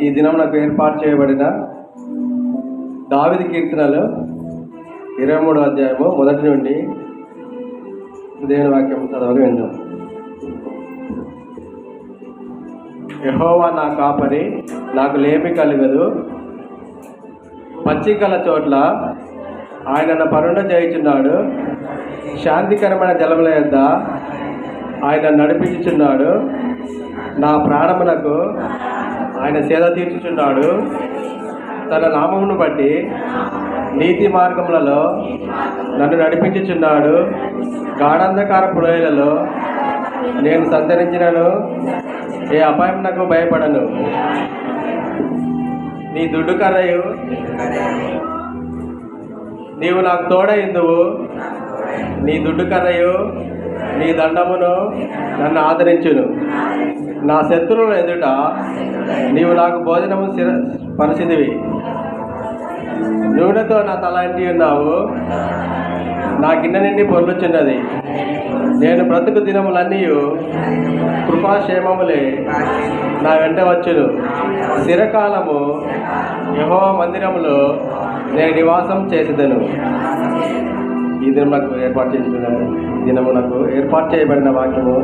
ఈ దినం నాకు ఏర్పాటు చేయబడిన దావీదు కీర్తనలు 23వ అధ్యాయము 1 నుండి దేవుని వాక్యం చదవగా విందాం. యెహోవా నా కాపరి, నాకు లేమి కలగదు. పచ్చికల చోట్ల ఆయన నా పరుండ చేయుచున్నాడు. శాంతికరమైన జలముల యొద్ద ఆయన నడిపించుచున్నాడు. నా ప్రాణమునకు ఆయన సేద తీర్చుచున్నాడు. తన నామమును బట్టి నీతి మార్గములలో నన్ను నడిపించుచున్నాడు. గాఢంధకార పులోయలలో నేను సంచరించినను ఏ అపాయం నాకు భయపడను. నీ దుడ్డు కర్రయు నీవు నాకు తోడైందువు. నీ దుడ్డు కర్రయు నీ దండమును నన్ను ఆదరించును. నా శత్రువుల ఎదుట నీవు నాకు భోజనము పరిచితివి. నూనెతో నా తల ఇంటి ఉన్నావు. నా గిన్నె నిండి పొర్లుచున్నది. నేను బ్రతుకు దినములన్నీ కృపాక్షేమములే నా వెంట వచ్చును. చిరకాలము యెహోవా మందిరములో నేను నివాసం చేసేదను. ఈ దినమునకు ఏర్పాటు చేయబడిన వాక్యము